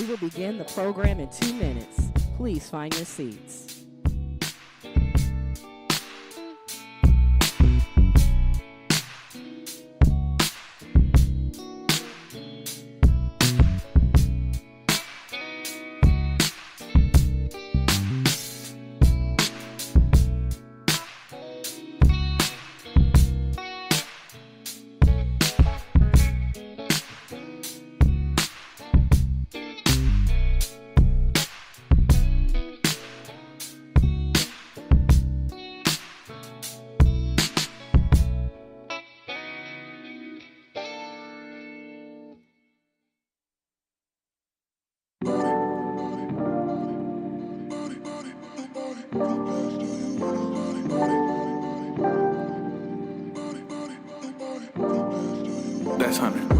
We will begin the program in 2 minutes. Please find your seats. That's 100.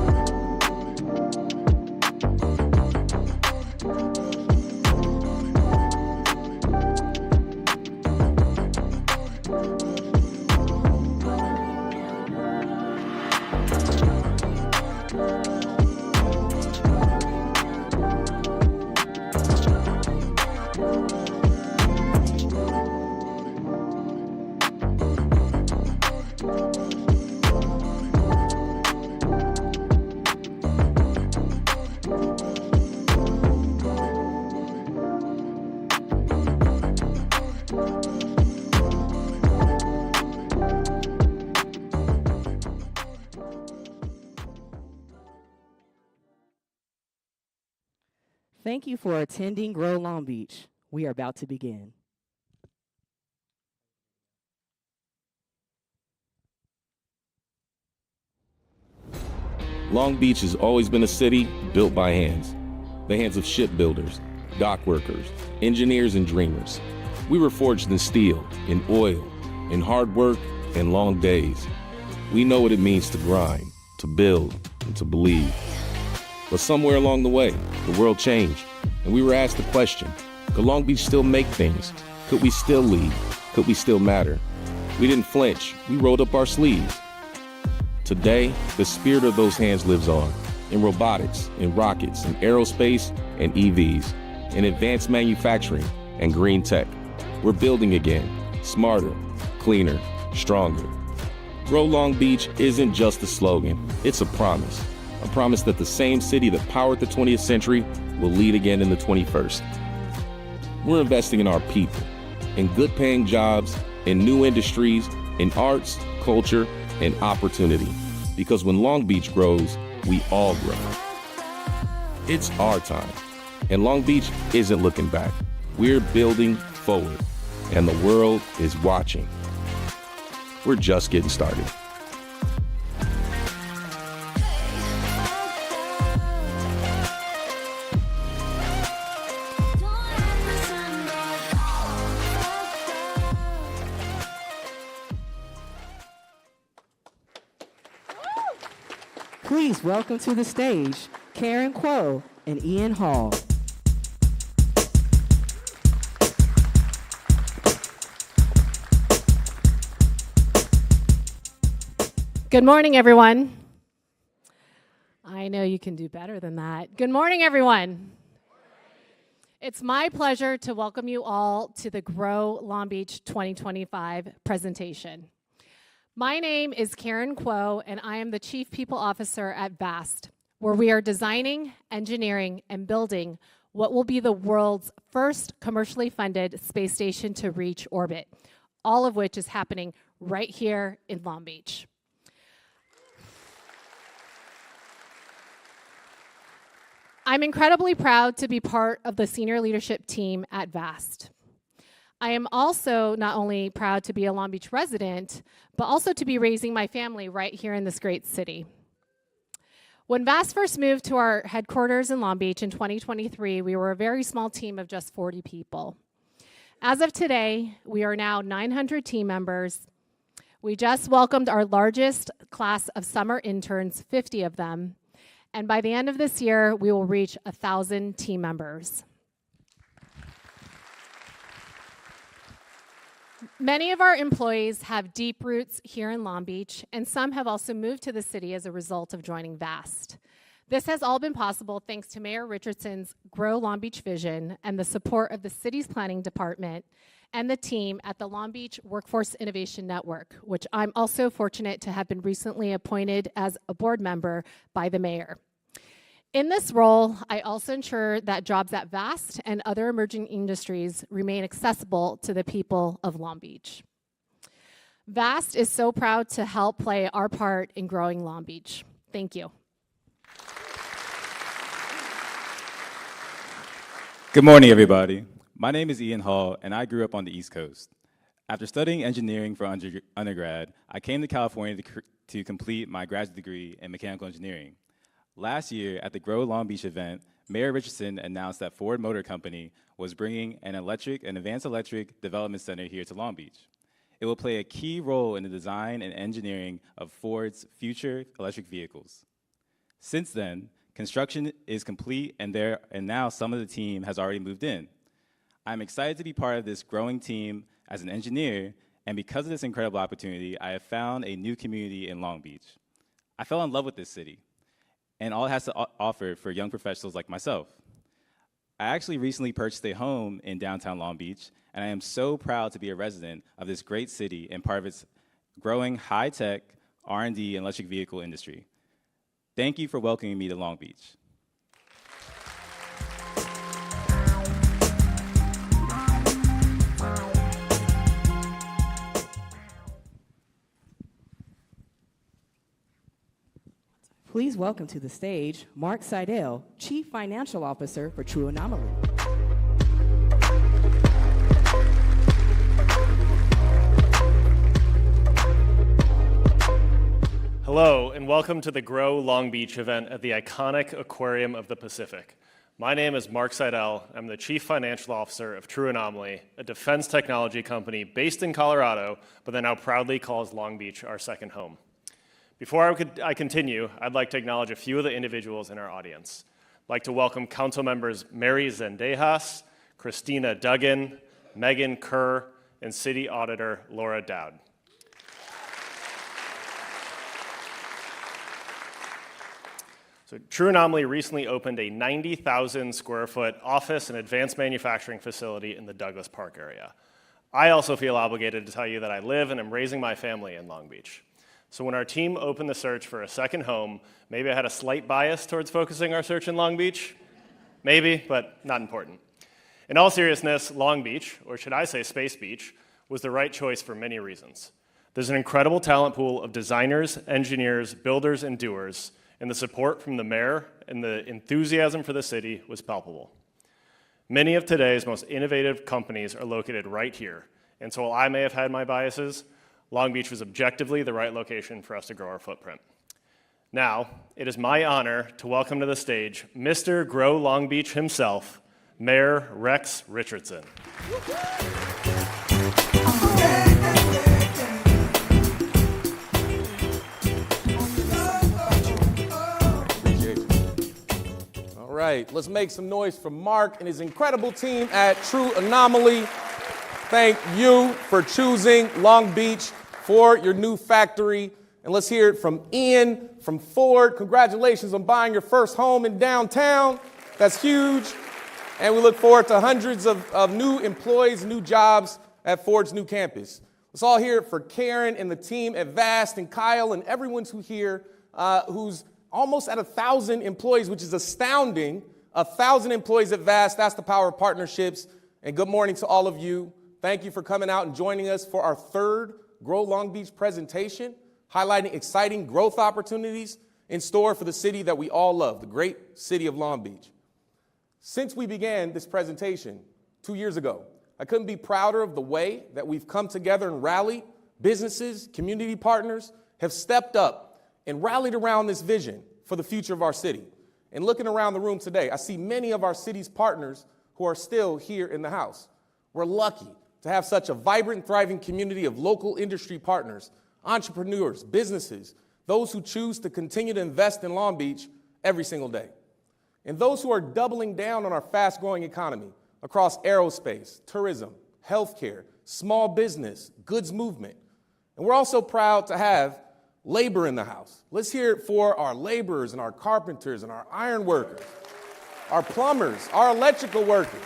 Thank you for attending Grow Long Beach. We are about to begin. Long Beach has always been a city built by hands. The hands of shipbuilders, dock workers, engineers, and dreamers. We were forged in steel, in oil, in hard work, and long days. We know what it means to grind, to build, and to believe. But somewhere along the way, the world changed, and we were asked the question, could Long Beach still make things? Could we still lead? Could we still matter? We didn't flinch. We rolled up our sleeves. Today, the spirit of those hands lives on, in robotics, in rockets, in aerospace, and EVs, in advanced manufacturing, and green tech. We're building again, smarter, cleaner, stronger. Grow Long Beach isn't just a slogan, it's a promise that the same city that powered the 20th century will lead again in the 21st. We're investing in our people, in good-paying jobs, in new industries, in arts, culture, and opportunity. Because when Long Beach grows, we all grow. It's our time, and Long Beach isn't looking back. We're building forward, and the world is watching. We're just getting started. Please welcome to the stage Karen Kuo and Ian Hall. Good morning, everyone. I know you can do better than that. Good morning, everyone. It's my pleasure to welcome you all to the Grow Long Beach 2025 presentation. My name is Karen Kuo, and I am the Chief People Officer at VAST, where we are designing, engineering, and building what will be the world's first commercially funded space station to reach orbit, all of which is happening right here in Long Beach. I'm incredibly proud to be part of the senior leadership team at VAST. I am also not only proud to be a Long Beach resident, but also to be raising my family right here in this great city. When VAST first moved to our headquarters in Long Beach in 2023, we were a very small team of just 40 people. As of today, we are now 900 team members. We just welcomed our largest class of summer interns, 50 of them, and by the end of this year, we will reach 1,000 team members. Many of our employees have deep roots here in Long Beach, and some have also moved to the city as a result of joining VAST. This has all been possible thanks to Mayor Richardson's Grow Long Beach vision and the support of the city's planning department and the team at the Long Beach Workforce Innovation Network, which I'm also fortunate to have been recently appointed as a board member by the mayor. In this role, I also ensure that jobs at VAST and other emerging industries remain accessible to the people of Long Beach. VAST is so proud to help play our part in growing Long Beach. Thank you. Good morning, everybody. My name is Ian Hall, and I grew up on the East Coast. After studying engineering for undergrad, I came to California to complete my graduate degree in mechanical engineering. Last year, at the Grow Long Beach event, Mayor Richardson announced that Ford Motor Company was bringing an advanced electric development center here to Long Beach. It will play a key role in the design and engineering of Ford's future electric vehicles. Since then, construction is complete, and now some of the team has already moved in. I'm excited to be part of this growing team as an engineer, and because of this incredible opportunity, I have found a new community in Long Beach. I fell in love with this city and all it has to offer for young professionals like myself. I actually recently purchased a home in downtown Long Beach, and I am so proud to be a resident of this great city and part of its growing high-tech R&D and electric vehicle industry. Thank you for welcoming me to Long Beach. Please welcome to the stage Mark Seidel, Chief Financial Officer for True Anomaly. Hello, and welcome to the Grow Long Beach event at the iconic Aquarium of the Pacific. My name is Mark Seidel. I'm the Chief Financial Officer of True Anomaly, a defense technology company based in Colorado, but that now proudly calls Long Beach our second home. Before I continue, I'd like to acknowledge a few of the individuals in our audience. I'd like to welcome Council Members Mary Zendejas, Christina Duggan, Megan Kerr, and City Auditor Laura Dowd. So True Anomaly recently opened a 90,000 square foot office and advanced manufacturing facility in the Douglas Park area. I also feel obligated to tell you that I live and am raising my family in Long Beach. So when our team opened the search for a second home, maybe I had a slight bias towards focusing our search in Long Beach. Maybe, but not important. In all seriousness, Long Beach, or should I say Space Beach, was the right choice for many reasons. There's an incredible talent pool of designers, engineers, builders, and doers, and the support from the mayor and the enthusiasm for the city was palpable. Many of today's most innovative companies are located right here, and so while I may have had my biases, Long Beach was objectively the right location for us to grow our footprint. Now, it is my honor to welcome to the stage Mr. Grow Long Beach himself, Mayor Rex Richardson. All right, let's make some noise for Mark and his incredible team at True Anomaly. Thank you for choosing Long Beach for your new factory. And let's hear it from Ian from Ford. Congratulations on buying your first home in downtown. That's huge. And we look forward to hundreds of new employees, new jobs at Ford's new campus. Let's all hear it for Karen and the team at VAST and Kyle and everyone who's here, who's almost at 1,000 employees, which is astounding. 1,000 employees at VAST. That's the power of partnerships. And good morning to all of you. Thank you for coming out and joining us for our third Grow Long Beach presentation, highlighting exciting growth opportunities in store for the city that we all love, the great city of Long Beach. Since we began this presentation 2 years ago, I couldn't be prouder of the way that we've come together and rallied. Businesses, community partners have stepped up and rallied around this vision for the future of our city. And looking around the room today, I see many of our city's partners who are still here in the house. We're lucky to have such a vibrant, thriving community of local industry partners, entrepreneurs, businesses, those who choose to continue to invest in Long Beach every single day. And those who are doubling down on our fast-growing economy across aerospace, tourism, healthcare, small business, goods movement. And we're also proud to have Labor in the house. Let's hear it for our laborers and our carpenters and our iron workers, our plumbers, our electrical workers,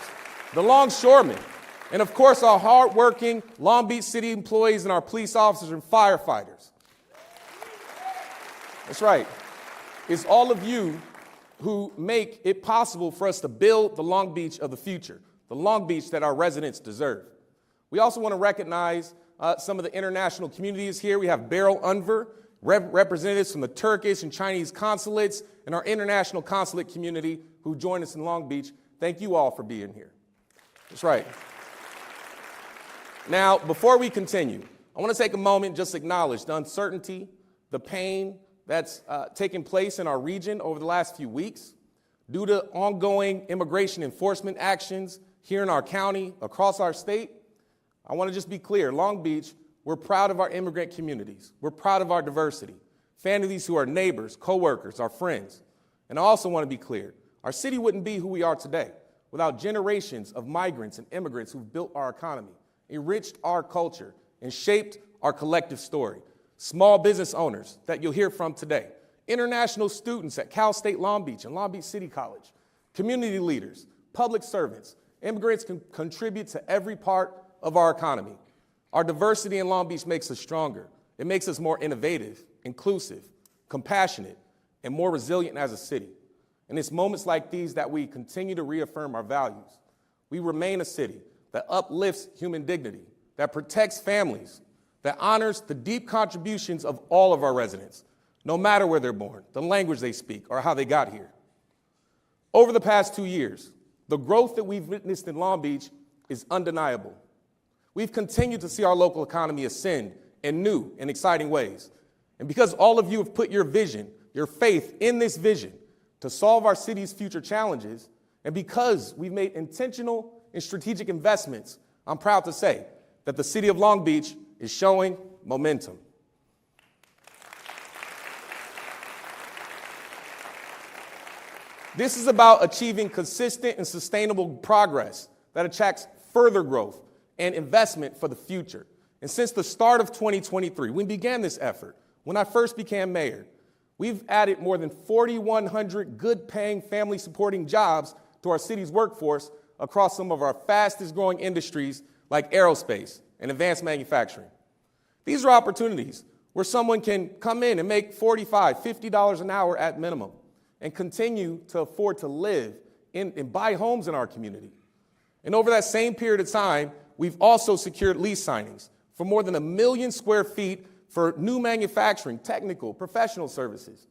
the longshoremen, and of course our hardworking Long Beach City employees and our police officers and firefighters. That's right. It's all of you who make it possible for us to build the Long Beach of the future, the Long Beach that our residents deserve. We also want to recognize some of the international communities here. We have Beryl Unver, representatives from the Turkish and Chinese consulates, and our international consulate community who joined us in Long Beach. Thank you all for being here. That's right. Now, before we continue, I want to take a moment just to acknowledge the uncertainty, the pain that's taken place in our region over the last few weeks due to ongoing immigration enforcement actions here in our county, across our state. I want to just be clear, Long Beach, we're proud of our immigrant communities. We're proud of our diversity, families who are neighbors, coworkers, our friends. And I also want to be clear, our city wouldn't be who we are today without generations of migrants and immigrants who've built our economy, enriched our culture, and shaped our collective story. Small business owners that you'll hear from today, international students at Cal State Long Beach and Long Beach City College, community leaders, public servants. Immigrants can contribute to every part of our economy. Our diversity in Long Beach makes us stronger. It makes us more innovative, inclusive, compassionate, and more resilient as a city. And it's moments like these that we continue to reaffirm our values. We remain a city that uplifts human dignity, that protects families, that honors the deep contributions of all of our residents, no matter where they're born, the language they speak, or how they got here. Over the past 2 years, the growth that we've witnessed in Long Beach is undeniable. We've continued to see our local economy ascend in new and exciting ways. And because all of you have put your vision, your faith in this vision to solve our city's future challenges, and because we've made intentional and strategic investments, I'm proud to say that the city of Long Beach is showing momentum. This is about achieving consistent and sustainable progress that attracts further growth and investment for the future. And since the start of 2023, when we began this effort, when I first became mayor, we've added more than 4,100 good-paying, family-supporting jobs to our city's workforce across some of our fastest-growing industries like aerospace and advanced manufacturing. These are opportunities where someone can come in and make $45, $50 an hour at minimum and continue to afford to live and buy homes in our community. And over that same period of time, we've also secured lease signings for more than 1 million square feet for new manufacturing, technical, professional services.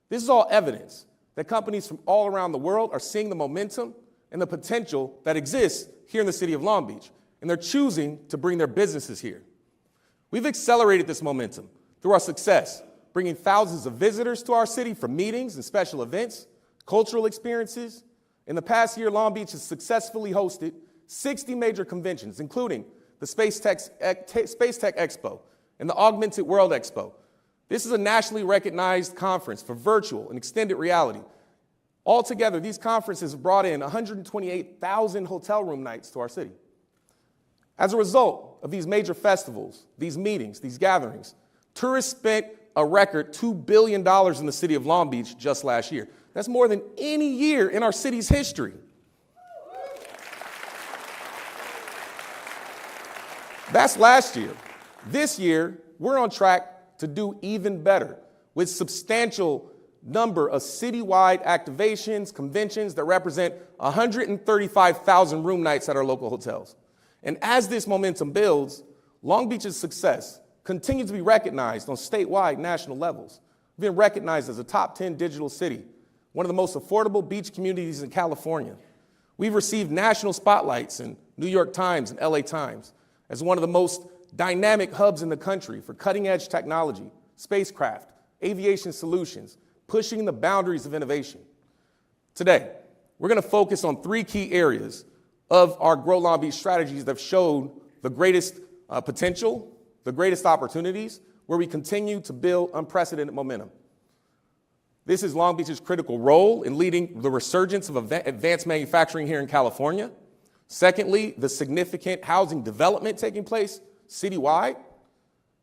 This is all evidence that companies from all around the world are seeing the momentum and the potential that exists here in the city of Long Beach, and they're choosing to bring their businesses here. We've accelerated this momentum through our success, bringing thousands of visitors to our city for meetings and special events, cultural experiences. In the past year, Long Beach has successfully hosted 60 major conventions, including the Space Tech Expo and the Augmented World Expo. This is a nationally recognized conference for virtual and extended reality. Altogether, these conferences have brought in 128,000 hotel room nights to our city. As a result of these major festivals, these meetings, these gatherings, tourists spent a record $2 billion in the city of Long Beach just last year. That's more than any year in our city's history. That's last year. This year, we're on track to do even better with substantial number of citywide activations, conventions that represent 135,000 room nights at our local hotels. And as this momentum builds, Long Beach's success continues to be recognized on statewide, national levels. We've been recognized as a top 10 digital city, one of the most affordable beach communities in California. We've received national spotlights in New York Times and LA Times as one of the most dynamic hubs in the country for cutting-edge technology, spacecraft, aviation solutions, pushing the boundaries of innovation. Today, we're going to focus on 3 key areas of our Grow Long Beach strategies that have shown the greatest potential, the greatest opportunities, where we continue to build unprecedented momentum. This is Long Beach's critical role in leading the resurgence of advanced manufacturing here in California. Secondly, the significant housing development taking place citywide.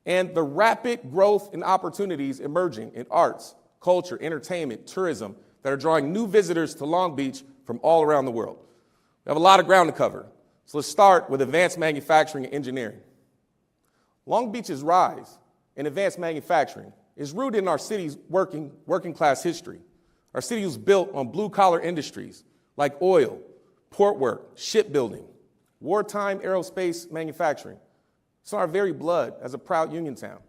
and the rapid growth and opportunities emerging in arts, culture, entertainment, tourism that are drawing new visitors to Long Beach from all around the world. We have a lot of ground to cover, so let's start with advanced manufacturing and engineering. Long Beach's rise in advanced manufacturing is rooted in our city's working class history. Our city was built on blue-collar industries like oil, port work, shipbuilding, wartime aerospace manufacturing. It's in our very blood as a proud union town.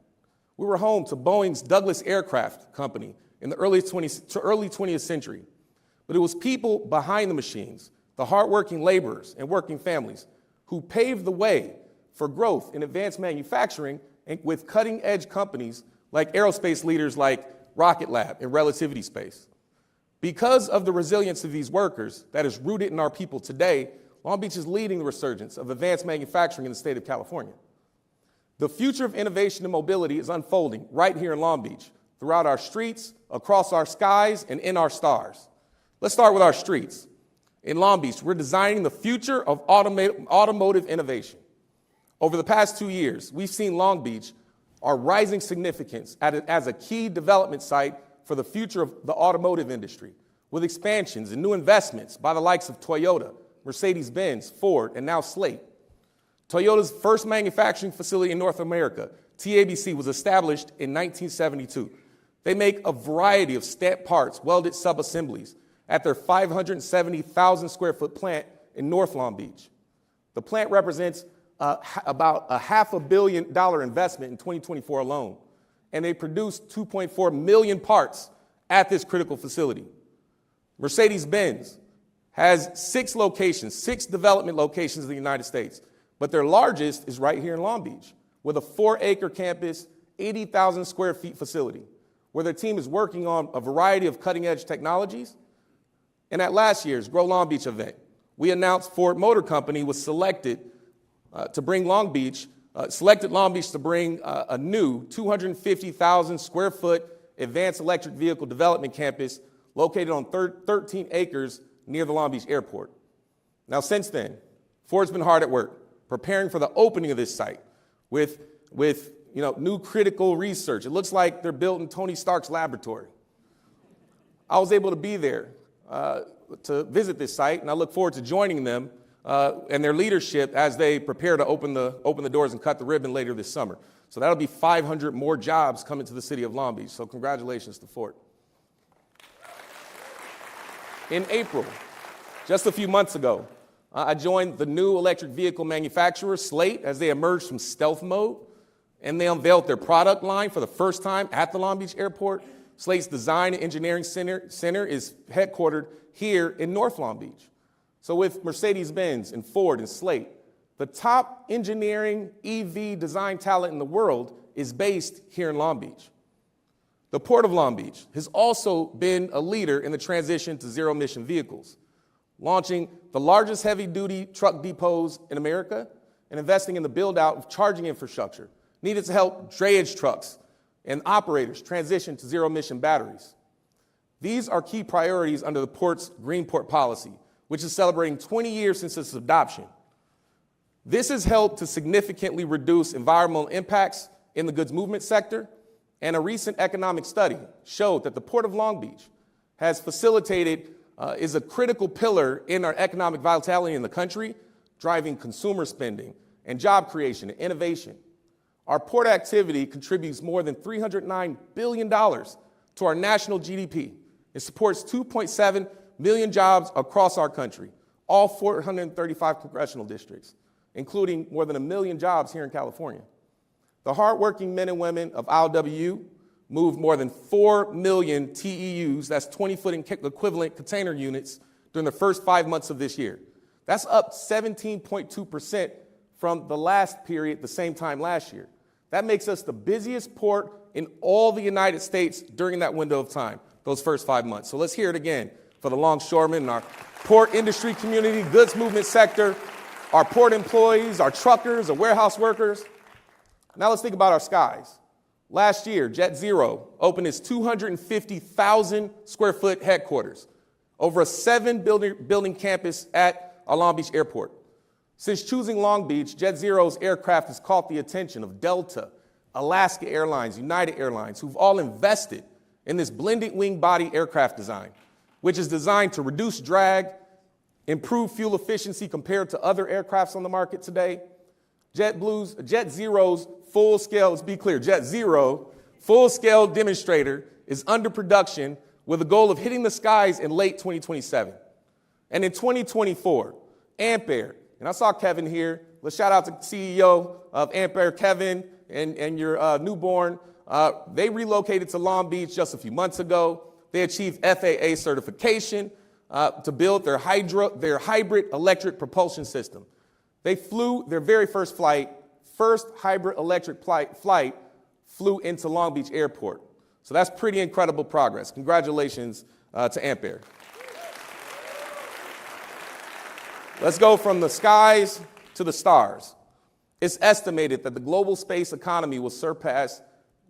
We were home to Boeing's Douglas Aircraft Company in the early 20th century. But it was people behind the machines, the hardworking laborers and working families, who paved the way for growth in advanced manufacturing and with cutting-edge companies like aerospace leaders like Rocket Lab and Relativity Space. Because of the resilience of these workers that is rooted in our people today, Long Beach is leading the resurgence of advanced manufacturing in the state of California. The future of innovation and mobility is unfolding right here in Long Beach, throughout our streets, across our skies, and in our stars. Let's start with our streets. In Long Beach, we're designing the future of automotive innovation. Over the past 2 years, we've seen Long Beach, our rising significance as a key development site for the future of the automotive industry, with expansions and new investments by the likes of Toyota, Mercedes-Benz, Ford, and now Slate. Toyota's first manufacturing facility in North America, TABC, was established in 1972. They make a variety of stamped parts, welded sub-assemblies at their 570,000 square foot plant in North Long Beach. The plant represents about a $500 million investment in 2024 alone, and they produce 2.4 million parts at this critical facility. Mercedes-Benz has 6 development locations in the United States, but their largest is right here in Long Beach, with a 4-acre campus, 80,000 square feet facility, where their team is working on a variety of cutting-edge technologies. And at last year's Grow Long Beach event, we announced Ford Motor Company was selected Long Beach to bring a new 250,000 square foot advanced electric vehicle development campus located on 13 acres near the Long Beach airport. Now, since then, Ford's been hard at work preparing for the opening of this site with new critical research. It looks like they're built in Tony Stark's laboratory. I was able to be there to visit this site, and I look forward to joining them and their leadership as they prepare to open the doors and cut the ribbon later this summer. So that'll be 500 more jobs coming to the city of Long Beach. So congratulations to Ford. In April, just a few months ago, I joined the new electric vehicle manufacturer, Slate, as they emerged from stealth mode, and they unveiled their product line for the first time at the Long Beach airport. Slate's Design and Engineering Center is headquartered here in North Long Beach. So with Mercedes-Benz and Ford and Slate, the top engineering EV design talent in the world is based here in Long Beach. The Port of Long Beach has also been a leader in the transition to zero-emission vehicles, launching the largest heavy-duty truck depots in America and investing in the build-out of charging infrastructure needed to help drayage trucks and operators transition to zero-emission batteries. These are key priorities under the port's Green Port policy, which is celebrating 20 years since its adoption. This has helped to significantly reduce environmental impacts in the goods movement sector, and a recent economic study showed that the Port of Long Beach has is a critical pillar in our economic vitality in the country, driving consumer spending and job creation and innovation. Our port activity contributes more than $309 billion to our national GDP. It supports 2.7 million jobs across our country, all 435 congressional districts, including more than 1 million jobs here in California. The hardworking men and women of ILWU moved more than 4 million TEUs, that's 20-foot equivalent container units, during the first 5 months of this year. That's up 17.2% from the last period, the same time last year. That makes us the busiest port in all the United States during that window of time, those first 5 months. So let's hear it again for the longshoremen and our port industry community, goods movement sector, our port employees, our truckers, our warehouse workers. Now let's think about our skies. Last year, Jet Zero opened its 250,000 square foot headquarters over a 7-building campus at our Long Beach airport. Since choosing Long Beach, Jet Zero's aircraft has caught the attention of Delta, Alaska Airlines, United Airlines, who've all invested in this blended wing body aircraft design, which is designed to reduce drag, improve fuel efficiency compared to other aircrafts on the market today. Jet Zero's full-scale, let's be clear, Jet Zero full-scale demonstrator is under production with a goal of hitting the skies in late 2027. And in 2024, Ampere, and I saw Kevin here. Let's shout out to CEO of Ampere, Kevin, and your newborn. They relocated to Long Beach just a few months ago. They achieved FAA certification to build their hybrid electric propulsion system. They flew their very first flight, first hybrid electric flight flew into Long Beach Airport. So that's pretty incredible progress. Congratulations to Ampere. Let's go from the skies to the stars. It's estimated that the global space economy will surpass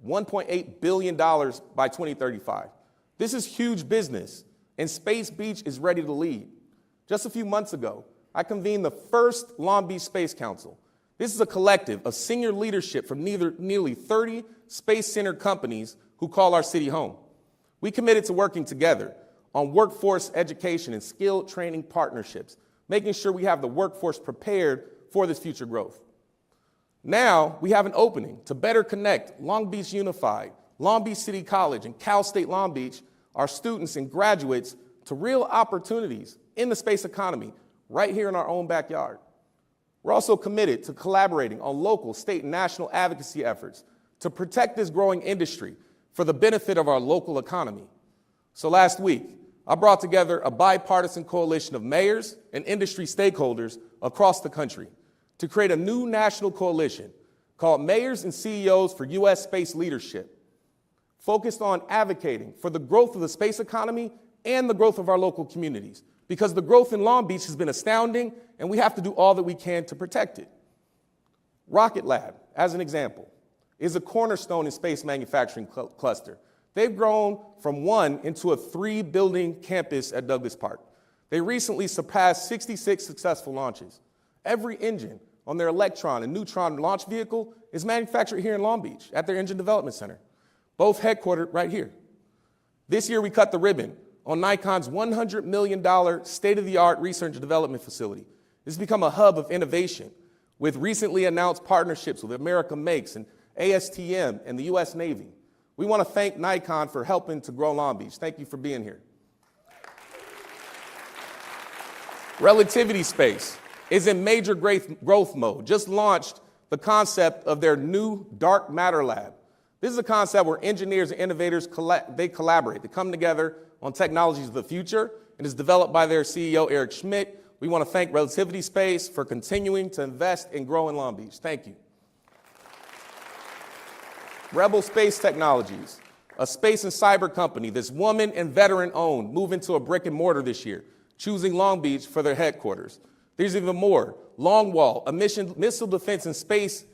$1.8 billion by 2035. This is huge business, and Space Beach is ready to lead. Just a few months ago, I convened the first Long Beach Space Council. This is a collective of senior leadership from nearly 30 space-centered companies who call our city home. We committed to working together on workforce education and skill training partnerships, making sure we have the workforce prepared for this future growth. Now, we have an opening to better connect Long Beach Unified, Long Beach City College, and Cal State Long Beach, our students and graduates, to real opportunities in the space economy right here in our own backyard. We're also committed to collaborating on local, state, and national advocacy efforts to protect this growing industry for the benefit of our local economy. So last week, I brought together a bipartisan coalition of mayors and industry stakeholders across the country to create a new national coalition called Mayors and CEOs for U.S. Space Leadership, focused on advocating for the growth of the space economy and the growth of our local communities, because the growth in Long Beach has been astounding, and we have to do all that we can to protect it. Rocket Lab, as an example, is a cornerstone in space manufacturing cluster. They've grown from one into a 3-building campus at Douglas Park. They recently surpassed 66 successful launches. Every engine on their Electron and Neutron launch vehicle is manufactured here in Long Beach at their Engine Development Center, both headquartered right here. This year, we cut the ribbon on Nikon's $100 million state-of-the-art research and development facility. This has become a hub of innovation with recently announced partnerships with America Makes and ASTM and the U.S. Navy. We want to thank Nikon for helping to grow Long Beach. Thank you for being here. Relativity Space is in major growth mode, just launched the concept of their new dark matter lab. This is a concept where engineers and innovators collaborate. They come together on technologies of the future, and is developed by their CEO, Eric Schmidt. We want to thank Relativity Space for continuing to invest and grow in Long Beach. Thank you. Rebel Space Technologies, a space and cyber company that's woman and veteran-owned, move into a brick and mortar this year, choosing Long Beach for their headquarters. There's even more. Longwall, a missile defense and space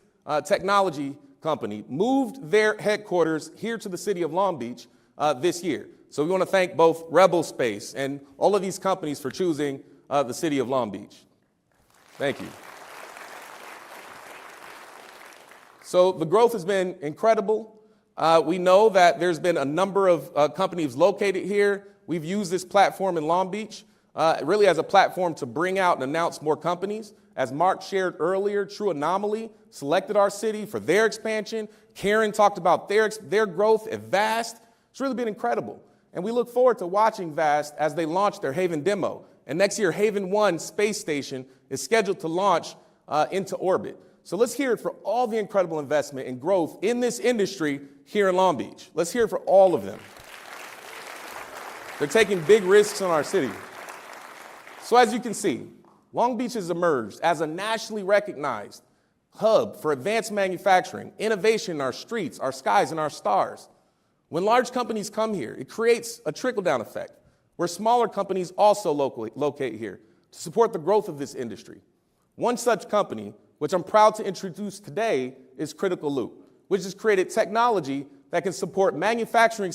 technology company, moved their headquarters here to the city of Long Beach this year. So we want to thank both Rebel Space and all of these companies for choosing the city of Long Beach. Thank you. So the growth has been incredible. We know that there's been a number of companies located here. We've used this platform in Long Beach really as a platform to bring out and announce more companies. As Mark shared earlier, True Anomaly selected our city for their expansion. Karen talked about their growth at VAST. It's really been incredible. And we look forward to watching VAST as they launch their Haven demo. And next year, Haven 1 space station is scheduled to launch into orbit. So let's hear it for all the incredible investment and growth in this industry here in Long Beach. Let's hear it for all of them. They're taking big risks on our city. So as you can see, Long Beach has emerged as a nationally recognized hub for advanced manufacturing, innovation in our streets, our skies, and our stars. When large companies come here, it creates a trickle-down effect where smaller companies also locate here to support the growth of this industry. One such company, which I'm proud to introduce today, is Critical Loop, which has created technology that can support manufacturing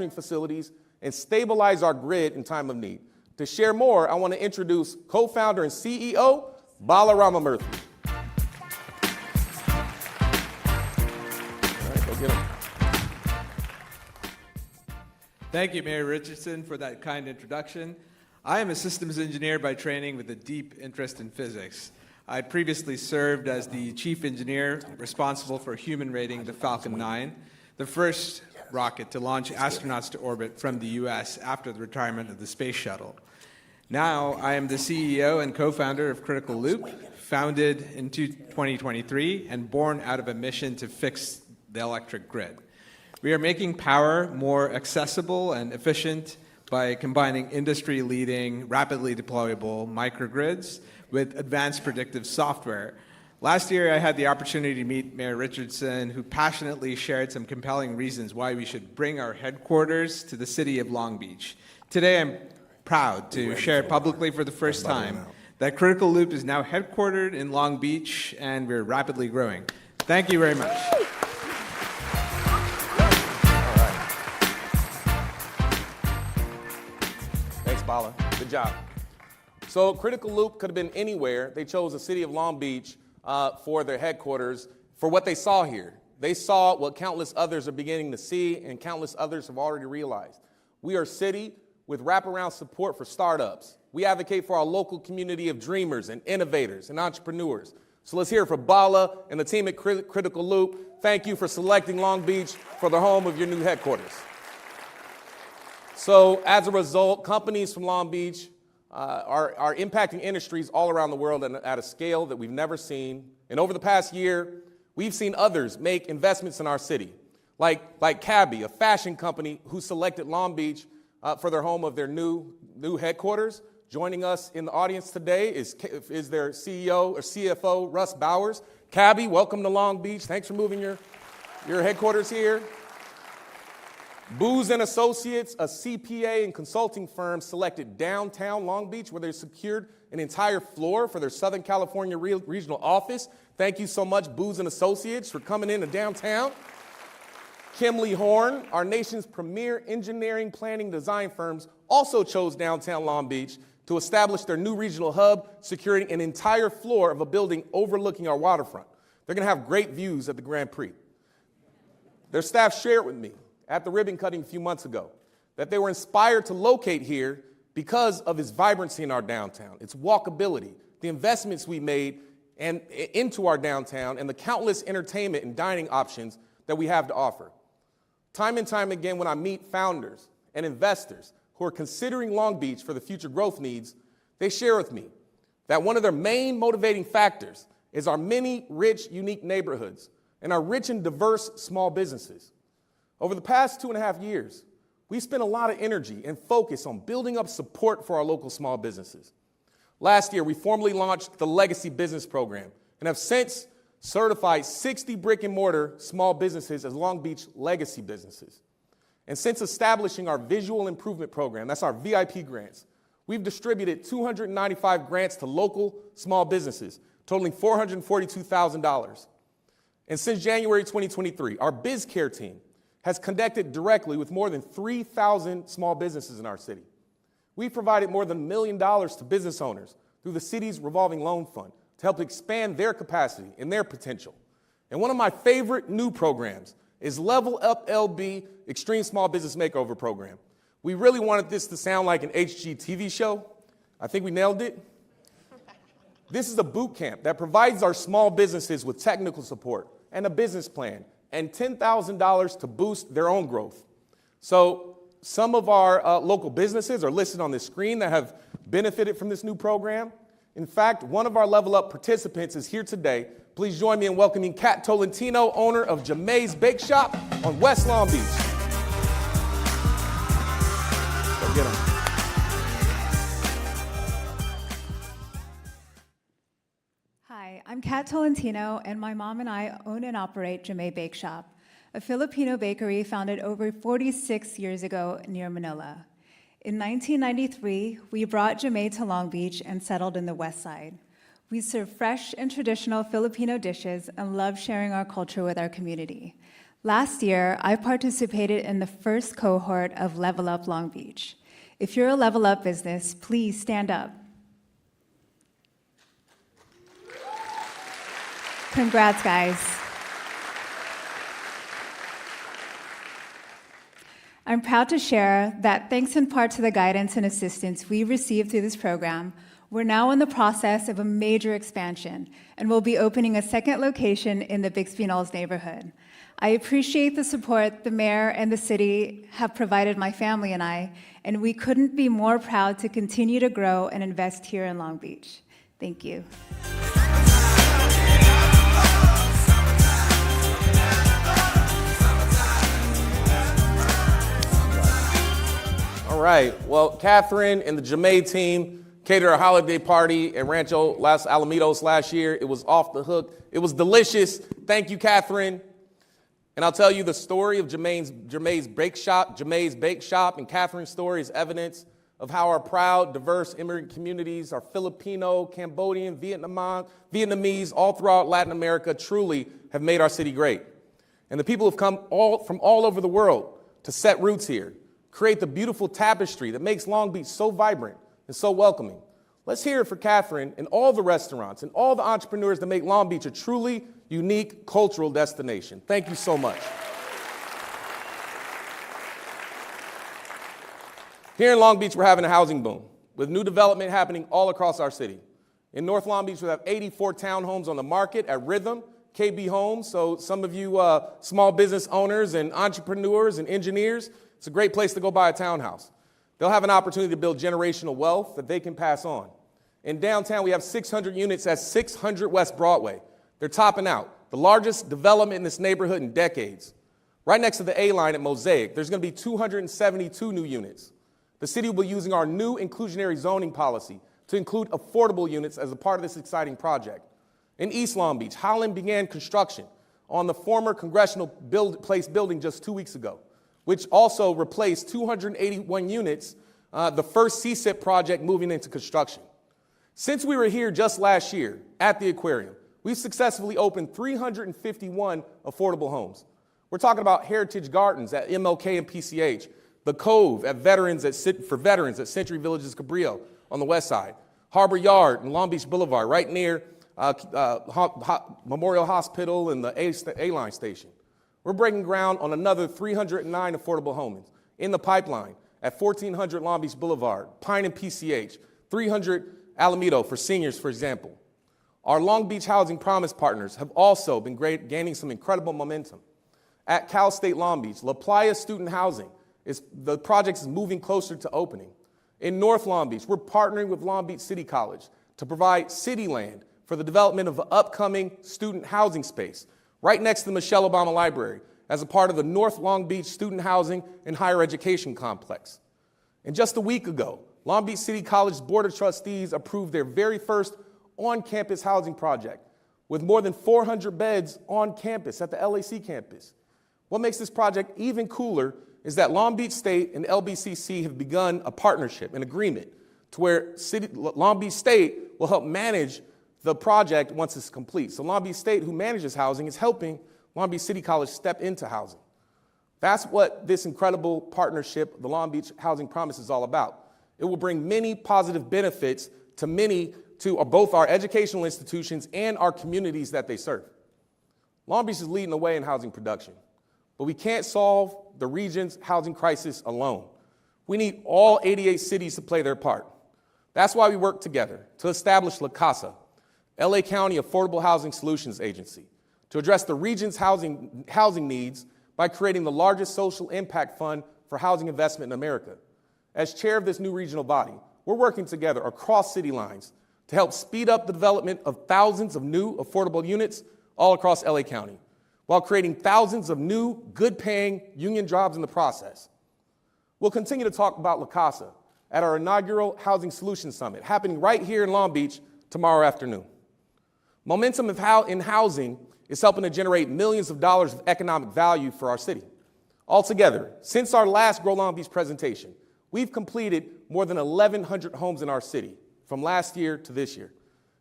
facilities and stabilize our grid in time of need. To share more, I want to introduce co-founder and CEO, Bala Ramamurthy. Thank you, Mayor Richardson, for that kind introduction. I am a systems engineer by training with a deep interest in physics. I previously served as the chief engineer responsible for human rating the Falcon 9, the first rocket to launch astronauts to orbit from the U.S. after the retirement of the space shuttle. Now, I am the CEO and co-founder of Critical Loop, founded in 2023 and born out of a mission to fix the electric grid. We are making power more accessible and efficient by combining industry-leading, rapidly deployable microgrids with advanced predictive software. Last year, I had the opportunity to meet Mayor Richardson, who passionately shared some compelling reasons why we should bring our headquarters to the city of Long Beach. Today, I'm proud to share publicly for the first time that Critical Loop is now headquartered in Long Beach, and we're rapidly growing. Thank you very much. Thanks, Bala. Good job. So Critical Loop could have been anywhere. They chose the city of Long Beach for their headquarters for what they saw here. They saw what countless others are beginning to see and countless others have already realized. We are a city with wraparound support for startups. We advocate for our local community of dreamers and innovators and entrepreneurs. So let's hear it for Bala and the team at Critical Loop. Thank you for selecting Long Beach for the home of your new headquarters. So as a result, companies from Long Beach are impacting industries all around the world at a scale that we've never seen. And over the past year, we've seen others make investments in our city, like Cabby, a fashion company who selected Long Beach for their home of their new headquarters. Joining us in the audience today is their CEO or CFO, Russ Bowers. Cabby, welcome to Long Beach. Thanks for moving your headquarters here. Booz & Associates, a CPA and consulting firm, selected downtown Long Beach, where they secured an entire floor for their Southern California regional office. Thank you so much, Booz & Associates, for coming into downtown. Kimley Horn, our nation's premier engineering, planning, design firms, also chose downtown Long Beach to establish their new regional hub, securing an entire floor of a building overlooking our waterfront. They're going to have great views at the Grand Prix. Their staff shared with me at the ribbon cutting a few months ago that they were inspired to locate here because of its vibrancy in our downtown, its walkability, the investments we made into our downtown, and the countless entertainment and dining options that we have to offer. Time and time again, when I meet founders and investors who are considering Long Beach for the future growth needs, they share with me that one of their main motivating factors is our many rich, unique neighborhoods and our rich and diverse small businesses. Over the past 2.5 years, we spent a lot of energy and focus on building up support for our local small businesses. Last year, we formally launched the Legacy Business Program and have since certified 60 brick-and-mortar small businesses as Long Beach legacy businesses. And since establishing our Visual Improvement Program, that's our VIP grants, we've distributed 295 grants to local small businesses, totaling $442,000. And since January 2023, our BizCare team has connected directly with more than 3,000 small businesses in our city. We've provided more than $1 million to business owners through the city's revolving loan fund to help expand their capacity and their potential. And one of my favorite new programs is Level Up LB Extreme Small Business Makeover Program. We really wanted this to sound like an HGTV show. I think we nailed it. This is a boot camp that provides our small businesses with technical support and a business plan and $10,000 to boost their own growth. So some of our local businesses are listed on this screen that have benefited from this new program. In fact, one of our Level Up participants is here today. Please join me in welcoming Kat Tolentino, owner of Jamay's Bake Shop on West Long Beach. Go get 'em. Hi, I'm Kat Tolentino, and my mom and I own and operate Jamay Bake Shop, a Filipino bakery founded over 46 years ago near Manila. In 1993, we brought Jamay to Long Beach and settled in the West Side. We serve fresh and traditional Filipino dishes and love sharing our culture with our community. Last year, I participated in the first cohort of Level Up Long Beach. If you're a Level Up business, please stand up. Congrats, guys. I'm proud to share that thanks in part to the guidance and assistance we received through this program, we're now in the process of a major expansion and will be opening a second location in the Bixby Knolls neighborhood. I appreciate the support the mayor and the city have provided my family and we couldn't be more proud to continue to grow and invest here in Long Beach. Thank you. All right, well, Catherine and the Jamae team catered a holiday party at Rancho Los Alamitos last year. It was off the hook. It was delicious. Thank you, Catherine. And I'll tell you the story of Jamae's Bake Shop, and Catherine's story is evidence of how our proud, diverse immigrant communities, our Filipino, Cambodian, Vietnamese, all throughout Latin America, truly have made our city great. And the people have come from all over the world to set roots here, create the beautiful tapestry that makes Long Beach so vibrant and so welcoming. Let's hear it for Catherine and all the restaurants and all the entrepreneurs that make Long Beach a truly unique cultural destination. Thank you so much. Here in Long Beach, we're having a housing boom with new development happening all across our city. In North Long Beach, we have 84 townhomes on the market at Rhythm, KB Homes. So some of you small business owners and entrepreneurs and engineers, it's a great place to go buy a townhouse. They'll have an opportunity to build generational wealth that they can pass on. In downtown, we have 600 units at 600 West Broadway. They're topping out. The largest development in this neighborhood in decades. Right next to the A-line at Mosaic, there's going to be 272 new units. The city will be using our new inclusionary zoning policy to include affordable units as a part of this exciting project. In East Long Beach, Holland began construction on the former Congressional Place building just 2 weeks ago, which also replaced 281 units, the first CSIP project moving into construction. Since we were here just last year at the aquarium, we've successfully opened 351 affordable homes. We're talking about Heritage Gardens at MLK and PCH, The Cove for veterans at Century Villages Cabrillo on the west side, Harbor Yard and Long Beach Boulevard right near Memorial Hospital and the A-line station. We're breaking ground on another 309 affordable homes in the pipeline at 1400 Long Beach Boulevard, Pine and PCH, 300 Alameda for seniors, for example. Our Long Beach Housing Promise partners have also been gaining some incredible momentum. At Cal State Long Beach, La Playa Student Housing, the project is moving closer to opening. In North Long Beach, we're partnering with Long Beach City College to provide city land for the development of an upcoming student housing space right next to the Michelle Obama Library as a part of the North Long Beach Student Housing and Higher Education Complex. And just a week ago, Long Beach City College Board of Trustees approved their very first on-campus housing project with more than 400 beds on campus at the LAC campus. What makes this project even cooler is that Long Beach State and LBCC have begun a partnership, an agreement, to where Long Beach State will help manage the project once it's complete. So Long Beach State, who manages housing, is helping Long Beach City College step into housing. That's what this incredible partnership, the Long Beach Housing Promise, is all about. It will bring many positive benefits to both our educational institutions and our communities that they serve. Long Beach is leading the way in housing production, but we can't solve the region's housing crisis alone. We need all 88 cities to play their part. That's why we work together to establish La Casa, LA County Affordable Housing Solutions Agency, to address the region's housing needs by creating the largest social impact fund for housing investment in America. As chair of this new regional body, we're working together across city lines to help speed up the development of thousands of new affordable units all across LA County, while creating thousands of new, good-paying union jobs in the process. We'll continue to talk about La Casa at our inaugural Housing Solutions Summit, happening right here in Long Beach tomorrow afternoon. Momentum in housing is helping to generate millions of dollars of economic value for our city. Altogether, since our last Grow Long Beach presentation, we've completed more than 1,100 homes in our city from last year to this year,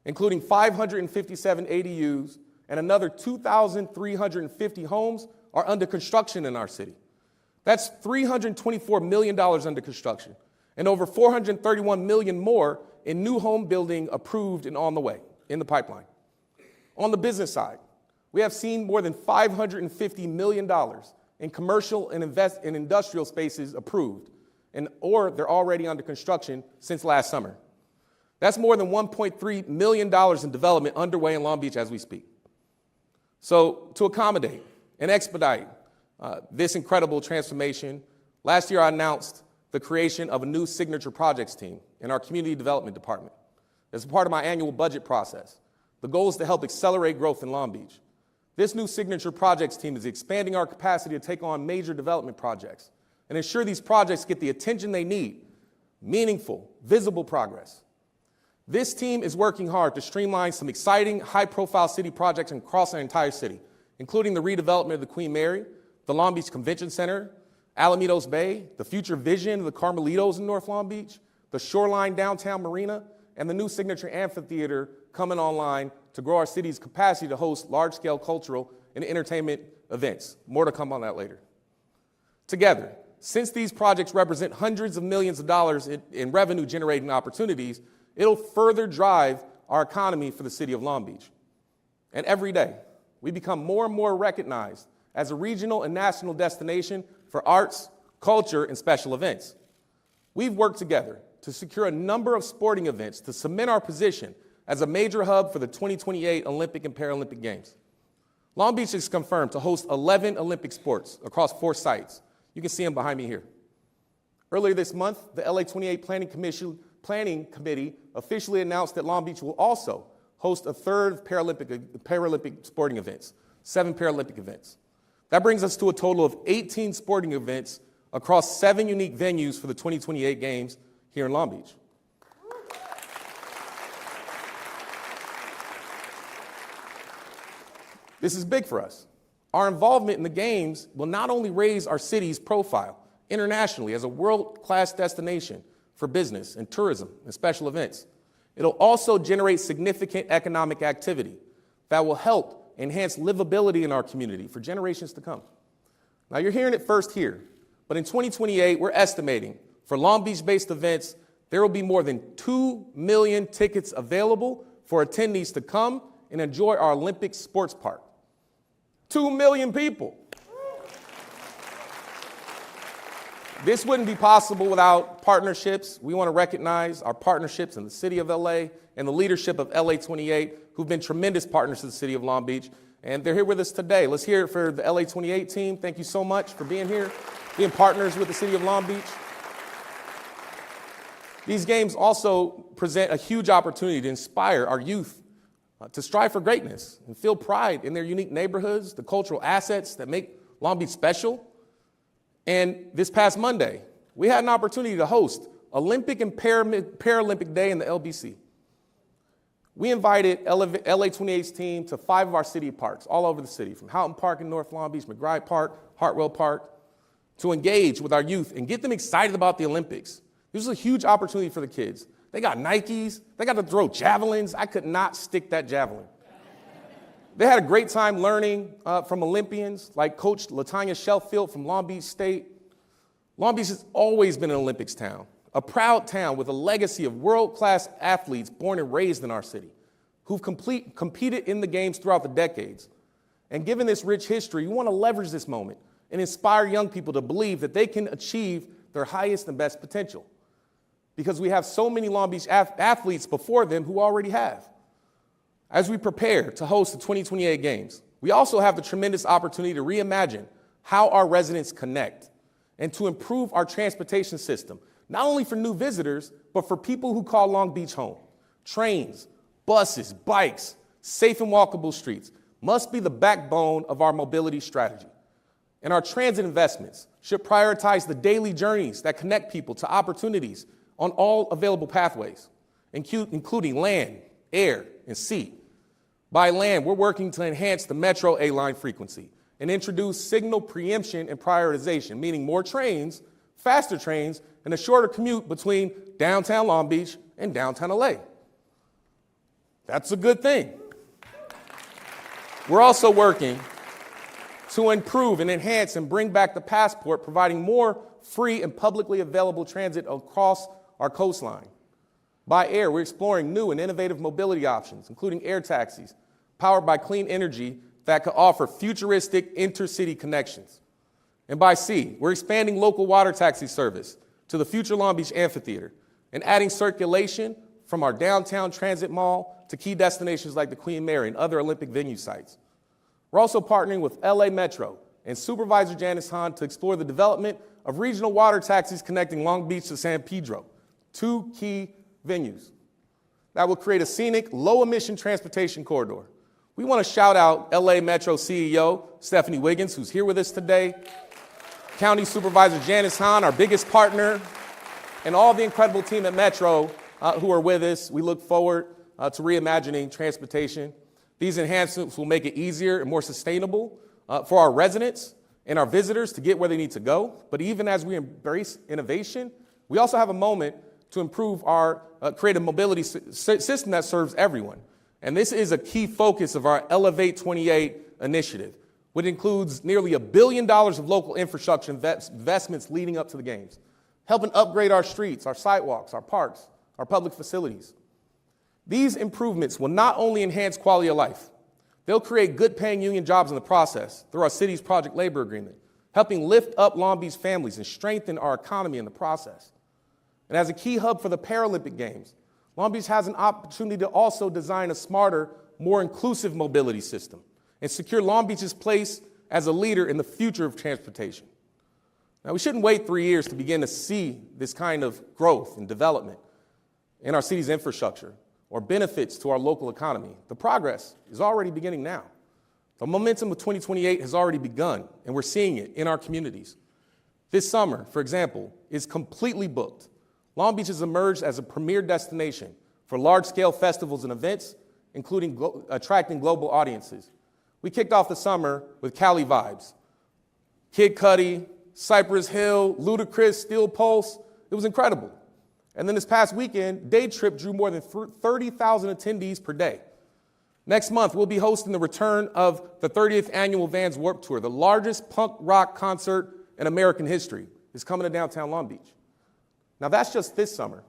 including 557 ADUs, and another 2,350 homes are under construction in our city. That's $324 million under construction, and over $431 million more in new home building approved and on the way, in the pipeline. On the business side, we have seen more than $550 million in commercial and industrial spaces approved, or they're already under construction since last summer. That's more than $1.3 million in development underway in Long Beach as we speak. So to accommodate and expedite this incredible transformation, last year I announced the creation of a new signature projects team in our community development department. As a part of my annual budget process, the goal is to help accelerate growth in Long Beach. This new signature projects team is expanding our capacity to take on major development projects and ensure these projects get the attention they need, meaningful, visible progress. This team is working hard to streamline some exciting, high-profile city projects across our entire city, including the redevelopment of the Queen Mary, the Long Beach Convention Center, Alamitos Bay, the future vision of the Carmelitos in North Long Beach, the Shoreline Downtown Marina, and the new signature amphitheater coming online to grow our city's capacity to host large-scale cultural and entertainment events. More to come on that later. Together, since these projects represent hundreds of millions of dollars in revenue-generating opportunities, it'll further drive our economy for the city of Long Beach. And every day, we become more and more recognized as a regional and national destination for arts, culture, and special events. We've worked together to secure a number of sporting events to cement our position as a major hub for the 2028 Olympic and Paralympic Games. Long Beach is confirmed to host 11 Olympic sports across 4 sites. You can see them behind me here. Earlier this month, the LA 28 Planning Committee officially announced that Long Beach will also host a third Paralympic sporting events, 7 Paralympic events. That brings us to a total of 18 sporting events across 7 unique venues for the 2028 Games here in Long Beach. This is big for us. Our involvement in the Games will not only raise our city's profile internationally as a world-class destination for business and tourism and special events, it'll also generate significant economic activity that will help enhance livability in our community for generations to come. Now, you're hearing it first here, but in 2028, we're estimating for Long Beach-based events, there will be more than 2 million tickets available for attendees to come and enjoy our Olympic sports park. 2 million people. This wouldn't be possible without partnerships. We want to recognize our partnerships in the city of LA and the leadership of LA 28, who've been tremendous partners to the city of Long Beach. And they're here with us today. Let's hear it for the LA 28 team. Thank you so much for being here, being partners with the city of Long Beach. These games also present a huge opportunity to inspire our youth to strive for greatness and feel pride in their unique neighborhoods, the cultural assets that make Long Beach special. And this past Monday, we had an opportunity to host Olympic and Paralympic Day in the LBC. We invited LA 28's team to 5 of our city parks all over the city, from Houghton Park in North Long Beach, McBride Park, Hartwell Park, to engage with our youth and get them excited about the Olympics. This was a huge opportunity for the kids. They got Nikes. They got to throw javelins. I could not stick that javelin. They had a great time learning from Olympians like Coach Latanya Sheffield from Long Beach State. Long Beach has always been an Olympics town, a proud town with a legacy of world-class athletes born and raised in our city who've competed in the games throughout the decades. And given this rich history, we want to leverage this moment and inspire young people to believe that they can achieve their highest and best potential, because we have so many Long Beach athletes before them who already have. As we prepare to host the 2028 Games, we also have the tremendous opportunity to reimagine how our residents connect and to improve our transportation system, not only for new visitors, but for people who call Long Beach home. Trains, buses, bikes, safe and walkable streets must be the backbone of our mobility strategy. And our transit investments should prioritize the daily journeys that connect people to opportunities on all available pathways, including land, air, and sea. By land, we're working to enhance the Metro A-line frequency and introduce signal preemption and prioritization, meaning more trains, faster trains, and a shorter commute between downtown Long Beach and downtown LA. That's a good thing. We're also working to improve and enhance and bring back the passport, providing more free and publicly available transit across our coastline. By air, we're exploring new and innovative mobility options, including air taxis, powered by clean energy that could offer futuristic intercity connections. And by C, we're expanding local water taxi service to the future Long Beach Amphitheater and adding circulation from our downtown transit mall to key destinations like the Queen Mary and other Olympic venue sites. We're also partnering with LA Metro and Supervisor Janice Hahn to explore the development of regional water taxis connecting Long Beach to San Pedro, 2 key venues that will create a scenic, low-emission transportation corridor. We want to shout out LA Metro CEO Stephanie Wiggins, who's here with us today, County Supervisor Janice Hahn, our biggest partner, and all the incredible team at Metro who are with us. We look forward to reimagining transportation. These enhancements will make it easier and more sustainable for our residents and our visitors to get where they need to go. But even as we embrace innovation, we also have a moment to improve our creative mobility system that serves everyone. And this is a key focus of our Elevate 28 initiative, which includes nearly $1 billion of local infrastructure investments leading up to the games, helping upgrade our streets, our sidewalks, our parks, our public facilities. These improvements will not only enhance quality of life, they'll create good-paying union jobs in the process through our city's project labor agreement, helping lift up Long Beach families and strengthen our economy in the process. And as a key hub for the Paralympic Games, Long Beach has an opportunity to also design a smarter, more inclusive mobility system and secure Long Beach's place as a leader in the future of transportation. Now, we shouldn't wait 3 years to begin to see this kind of growth and development in our city's infrastructure or benefits to our local economy. The progress is already beginning now. The momentum of 2028 has already begun, and we're seeing it in our communities. This summer, for example, is completely booked. Long Beach has emerged as a premier destination for large-scale festivals and events, including attracting global audiences. We kicked off the summer with Cali Vibes. Kid Cudi, Cypress Hill, Ludacris, Steel Pulse. It was incredible. And then this past weekend, Day Trip drew more than 30,000 attendees per day. Next month, we'll be hosting the return of the 30th annual Vans Warped Tour, the largest punk rock concert in American history. It's coming to downtown Long Beach. Now, that's just this summer.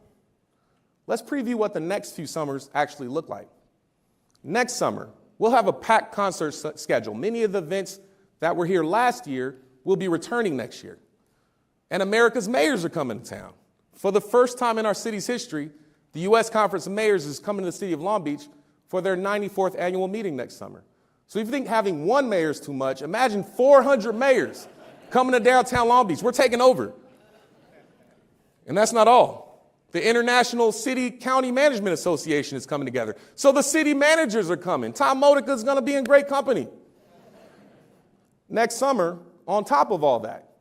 Let's preview what the next few summers actually look like. Next summer, we'll have a packed concert schedule. Many of the events that were here last year will be returning next year. And America's mayors are coming to town. For the first time in our city's history, the U.S. Conference of Mayors is coming to the city of Long Beach for their 94th annual meeting next summer. So if you think having one mayor is too much, imagine 400 mayors coming to downtown Long Beach. We're taking over. And that's not all. The International City County Management Association is coming together. So the city managers are coming. Tom Modica is going to be in great company. Next summer, on top of all that,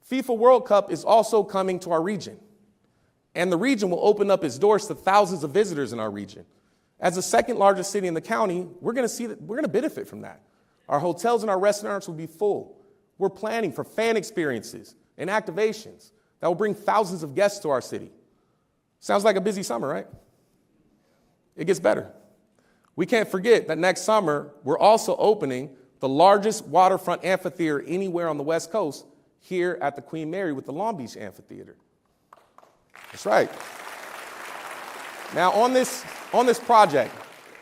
FIFA World Cup is also coming to our region. And the region will open up its doors to thousands of visitors in our region. As the second largest city in the county, we're going to benefit from that. Our hotels and our restaurants will be full. We're planning for fan experiences and activations that will bring thousands of guests to our city. Sounds like a busy summer, right? It gets better. We can't forget that next summer, we're also opening the largest waterfront amphitheater anywhere on the West Coast here at the Queen Mary with the Long Beach Amphitheater. That's right. Now, on this project,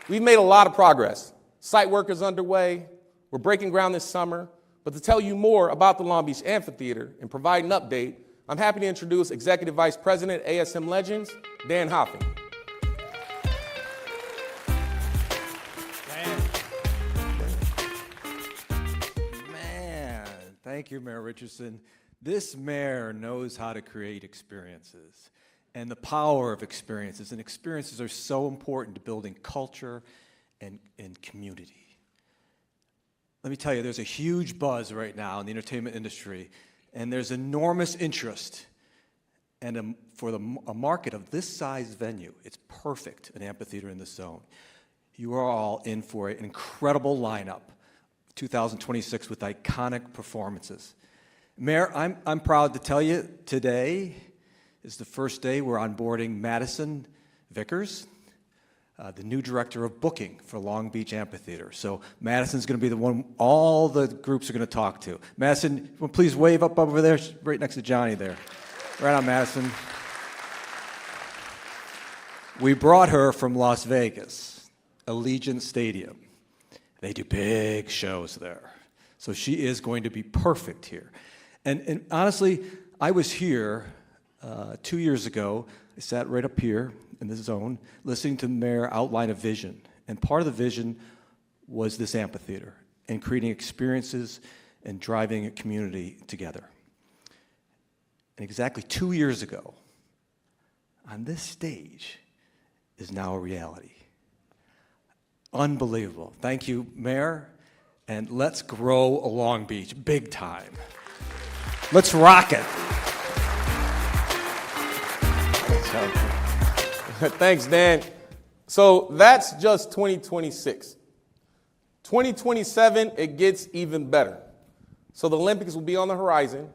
we've made a lot of progress. Site work is underway. We're breaking ground this summer. But to tell you more about the Long Beach Amphitheater and provide an update, I'm happy to introduce Executive Vice President, ASM Legends, Dan Hoffing. Man, thank you, Mayor Richardson. This mayor knows how to create experiences and the power of experiences. And experiences are so important to building culture and community. Let me tell you, there's a huge buzz right now in the entertainment industry, and there's enormous interest. And for a market of this size venue, it's perfect, an amphitheater in this zone. You are all in for an incredible lineup, 2026 with iconic performances. Mayor, I'm proud to tell you today is the first day we're onboarding Madison Vickers, the new director of booking for Long Beach Amphitheater. So Madison's going to be the one all the groups are going to talk to. Madison, please wave up over there, right next to Johnny there. Right on, Madison. We brought her from Las Vegas, Allegiant Stadium. They do big shows there. So she is going to be perfect here. And honestly, I was here 2 years ago. I sat right up here in this zone, listening to the mayor outline a vision. And part of the vision was this amphitheater and creating experiences and driving a community together. And exactly 2 years ago, on this stage, is now a reality. Unbelievable. Thank you, Mayor. And let's grow Long Beach big time. Let's rock it. Thanks, Dan. So that's just 2026. 2027, it gets even better. So the Olympics will be on the horizon.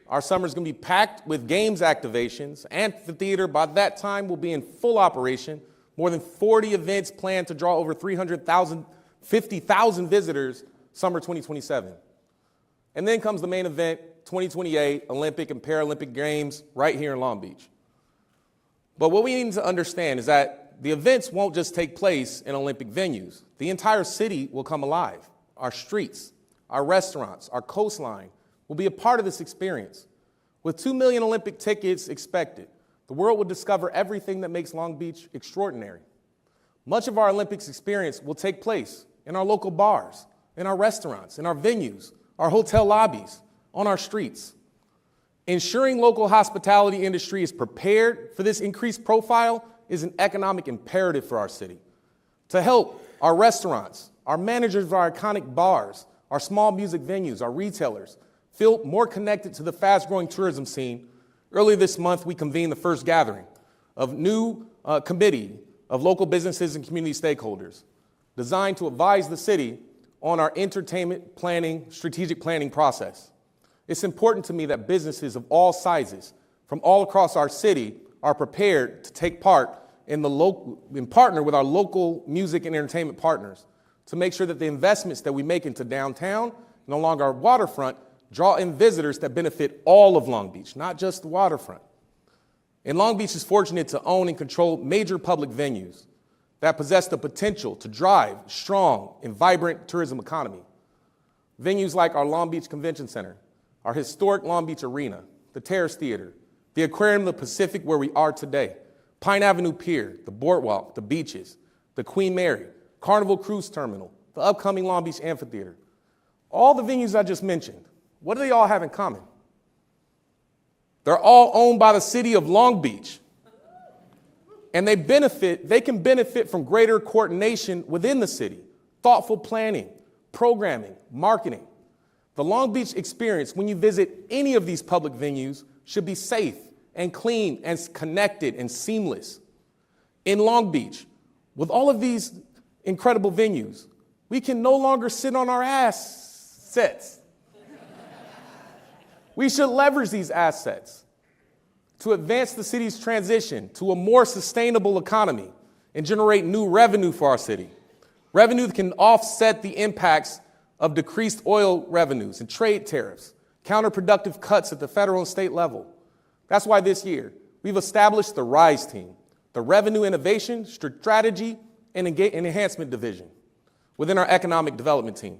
Our summer's going to be packed with games activations. Amphitheater, by that time, will be in full operation. More than 40 events planned to draw over 50,000 visitors summer 2027. And then comes the main event, 2028 Olympic and Paralympic Games right here in Long Beach. But what we need to understand is that the events won't just take place in Olympic venues. The entire city will come alive. Our streets, our restaurants, our coastline will be a part of this experience. With 2 million Olympic tickets expected, the world will discover everything that makes Long Beach extraordinary. Much of our Olympics experience will take place in our local bars, in our restaurants, in our venues, our hotel lobbies, on our streets. Ensuring local hospitality industry is prepared for this increased profile is an economic imperative for our city. To help our restaurants, our managers of our iconic bars, our small music venues, our retailers, feel more connected to the fast-growing tourism scene, earlier this month we convened the first gathering of new committee of local businesses and community stakeholders designed to advise the city on our entertainment planning, strategic planning process. It's important to me that businesses of all sizes from all across our city are prepared to take part in partner with our local music and entertainment partners to make sure that the investments that we make into downtown and along our waterfront draw in visitors that benefit all of Long Beach, not just the waterfront. And Long Beach is fortunate to own and control major public venues that possess the potential to drive strong and vibrant tourism economy. Venues like our Long Beach Convention Center, our historic Long Beach Arena, the Terrace Theater, the Aquarium of the Pacific where we are today, Pine Avenue Pier, the Boardwalk, the beaches, the Queen Mary, Carnival Cruise Terminal, the upcoming Long Beach Amphitheater. All the venues I just mentioned, what do they all have in common? They're all owned by the city of Long Beach. And they can benefit from greater coordination within the city, thoughtful planning, programming, marketing. The Long Beach experience, when you visit any of these public venues, should be safe and clean and connected and seamless. In Long Beach, with all of these incredible venues, we can no longer sit on our assets. We should leverage these assets to advance the city's transition to a more sustainable economy and generate new revenue for our city. Revenue that can offset the impacts of decreased oil revenues and trade tariffs, counterproductive cuts at the federal and state level. That's why this year we've established the RISE team, the Revenue Innovation, Strategy, and Enhancement Division within our Economic Development team.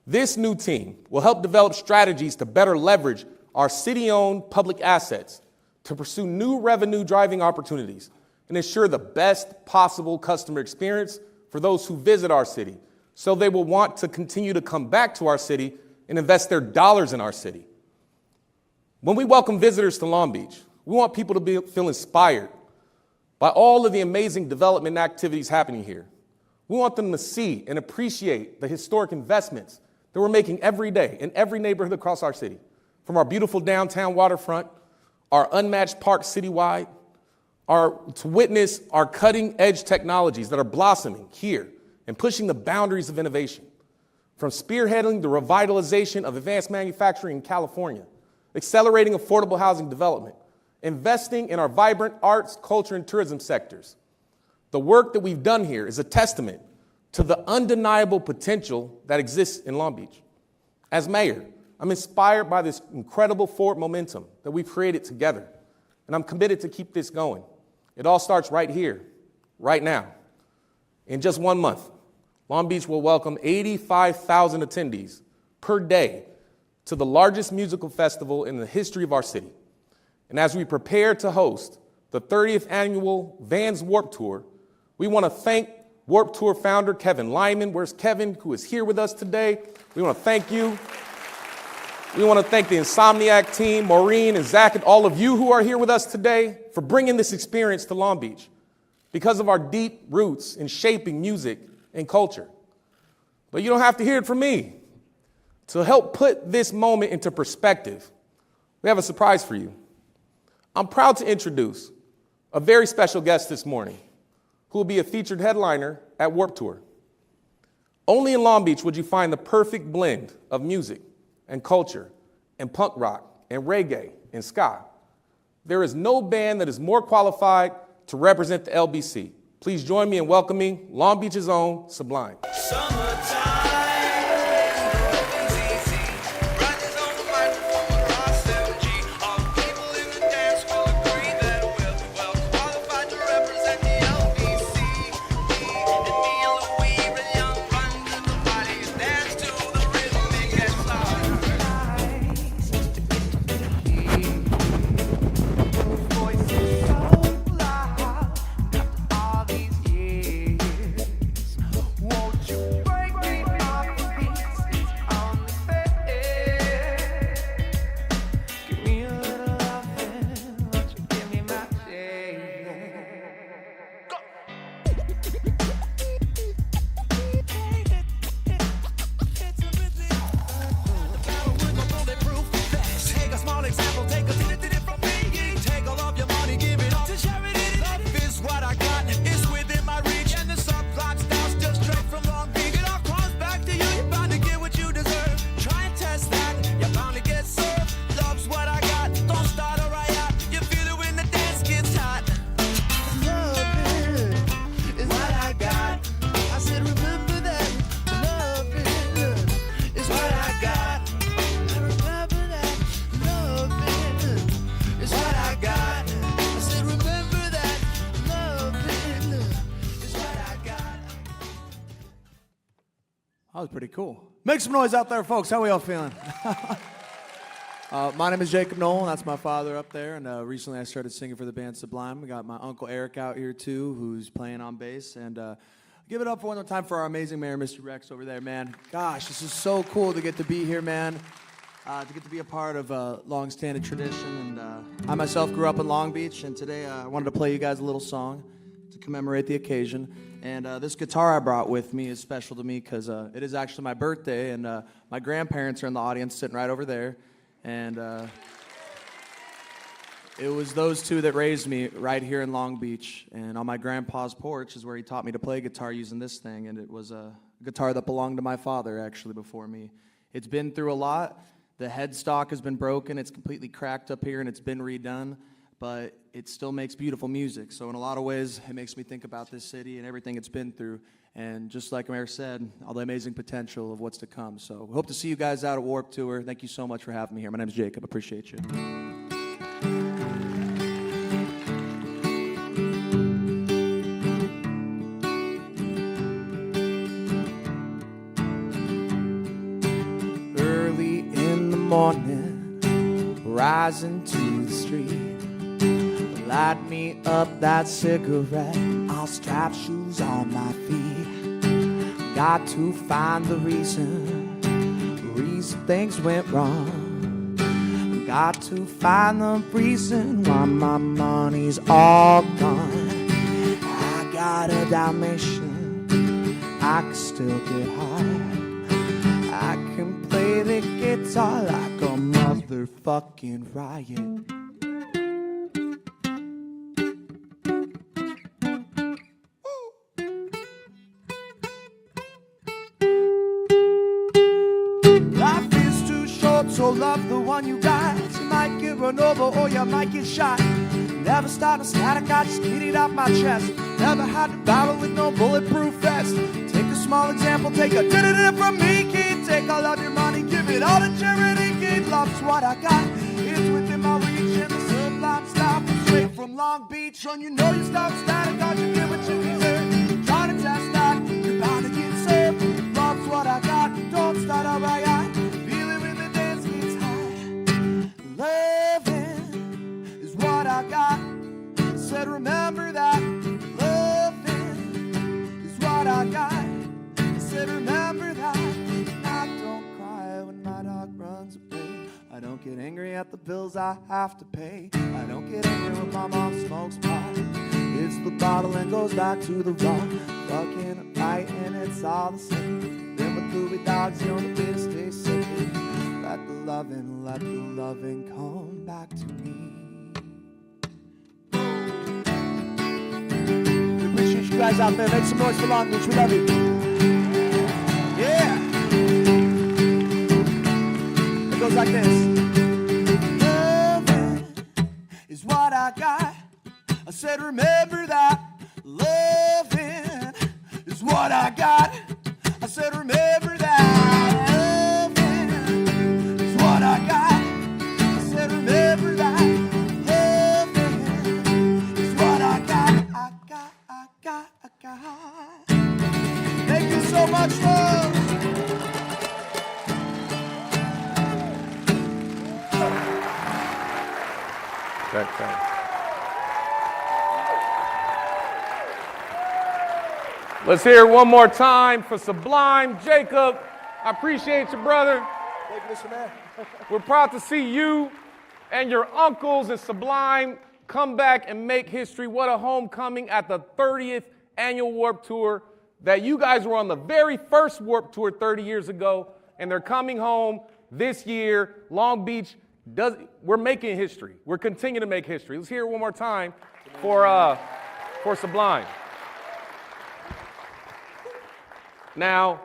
This new team will help develop strategies to better leverage our city-owned public assets to pursue new revenue-driving opportunities and ensure the best possible customer experience for those who visit our city, so they will want to continue to come back to our city and invest their dollars in our city. When we welcome visitors to Long Beach, we want people to feel inspired by all of the amazing development activities happening here. We want them to see and appreciate the historic investments that we're making every day in every neighborhood across our city, from our beautiful downtown waterfront, our unmatched parks citywide, to witness our cutting-edge technologies that are blossoming here and pushing the boundaries of innovation, from spearheading the revitalization of advanced manufacturing in California, accelerating affordable housing development, investing in our vibrant arts, culture, and tourism sectors. The work that we've done here is a testament to the undeniable potential that exists in Long Beach. As mayor, I'm inspired by this incredible forward momentum that we've created together, and I'm committed to keep this going. It all starts right here, right now. In just 1 month, Long Beach will welcome 85,000 attendees per day to the largest musical festival in the history of our city. And as we prepare to host the 30th annual Vans Warped Tour, we want to thank Warped Tour founder Kevin Lyman. Where's Kevin, who is here with us today? We want to thank you. We want to thank the Insomniac team, Maureen and Zach, and all of you who are here with us today for bringing this experience to Long Beach because of our deep roots in shaping music and culture. But you don't have to hear it from me. To help put this moment into perspective, we have a surprise for you. I'm proud to introduce a very special guest this morning who will be a featured headliner at Warped Tour. Only in Long Beach would you find the perfect blend of music and culture and punk rock and reggae and ska. There is no band that is more qualified to represent the LBC. Please join me in welcoming Long Beach's own Sublime. That was pretty cool. Make some noise out there, folks. How we all feeling? My name is Jacob Nolan. That's my father up there. And recently I started singing for the band Sublime. We got my Uncle Eric out here, too, who's playing on bass. And give it up for one more time for our amazing mayor, Mr. Rex, over there, man. Gosh, this is so cool to get to be here, man. To get to be a part of a long-standing tradition. And I myself grew up in Long Beach. And today I wanted to play you guys a little song to commemorate the occasion. And this guitar I brought with me is special to me because it is actually my birthday, and my grandparents are in the audience sitting right over there. And it was those two that raised me right here in Long Beach. And on my grandpa's porch is where he taught me to play guitar using this thing, and it was a guitar that belonged to my father, actually, before me. It's been through a lot. The headstock has been broken. It's completely cracked up here, and it's been redone. But it still makes beautiful music. So in a lot of ways, it makes me think about this city and everything it's been through. And just like Mayor said, all the amazing potential of what's to come. So hope to see you guys out at Warped Tour. Thank you so much for having me here. My name is Jacob. Appreciate you. Early in the morning, rising to the street. Light me up that cigarette, I'll strap shoes on my feet. Got to find the reason things went wrong. Got to find the reason why my money's all gone. I got a Dalmatian, I can still get high. I can play the guitar like a motherfucking riot. So love the one you got. You might get run over or you might get shot. Never start a static, I just get it out my chest. Never had to battle with no bulletproof vest. Take a small example, take a did from me, kid. Take all of your money, give it all to charity, kid. Love's what I got, it's within my reach. And the Sublime style from straight from Long Beach. Son, you know you stop static, God, you get what you deserve. Trying to test that, you're bound to get served. Love's what I got, don't start a riot. Feel it when the dance gets I got. I said, remember that. I don't cry when my dog runs away. I don't get angry at the bills I have to pay. I don't get angry when my mom smokes pot. It's the bottle and goes back to the rock. Fucking fight and it's all the same. Then with Louis dogs, the only way to stay safe. Let the loving come back to me. We appreciate you guys out there. Make some noise for Long Beach. We love you. Yeah. It goes like this. Loving is what I got. I said, remember that. Loving is what I got. I said, remember that. Loving is what I got. I said, remember that. Loving is what I got. I got. Thank you so much, love. Okay. Let's hear it one more time for Sublime. Jacob, I appreciate you, brother. Thank you, Mr. Mayor. We're proud to see you and your uncles and Sublime come back and make history. What a homecoming at the 30th annual Warped Tour. That you guys were on the very first Warped Tour 30 years ago, and they're coming home this year. Long Beach, we're making history. We're continuing to make history. Let's hear it one more time for Sublime. Now,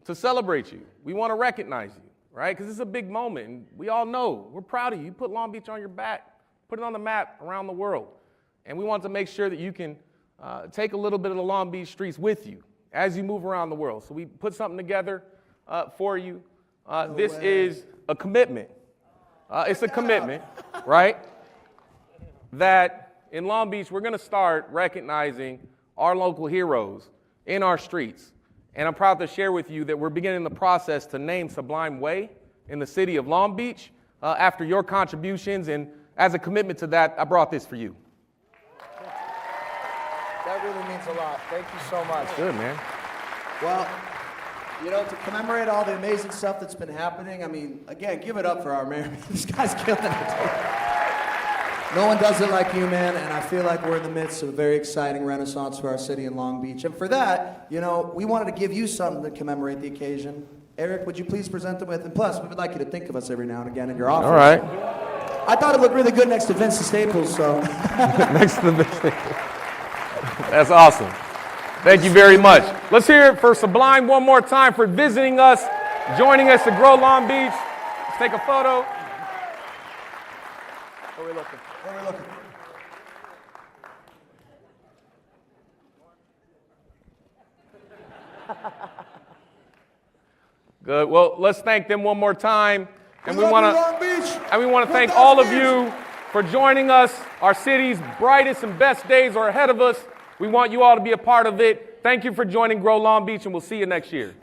to celebrate you, we want to recognize you, right? Because this is a big moment, and we all know, we're proud of you. You put Long Beach on your back, put it on the map around the world. And we want to make sure that you can take a little bit of the Long Beach streets with you as you move around the world. So we put something together for you. This is a commitment. It's a commitment, right? That in Long Beach, we're going to start recognizing our local heroes in our streets. And I'm proud to share with you that we're beginning the process to name Sublime Way in the city of Long Beach after your contributions. And as a commitment to that, I brought this for you. That really means a lot. Thank you so much. Good, man. Well, you know, to commemorate all the amazing stuff that's been happening, I mean, again, give it up for our mayor. This guy's killing it. No one does it like you, man, and I feel like we're in the midst of a very exciting renaissance for our city in Long Beach. And for that, you know, we wanted to give you something to commemorate the occasion. Eric, would you please present them with? And plus, we would like you to think of us every now and again in your office. All right. I thought it looked really good next to Vince Staples, so. Next to the Vince Staples. That's awesome. Thank you very much. Let's hear it for Sublime one more time for visiting us, joining us to Grow Long Beach. Let's take a photo. Where are we looking? Where are we looking? Good. Well, let's thank them one more time. And we want to Long Beach. thank all of you for joining us. Our city's brightest and best days are ahead of us. We want you all to be a part of it. Thank you for joining Grow Long Beach, and we'll see you next year.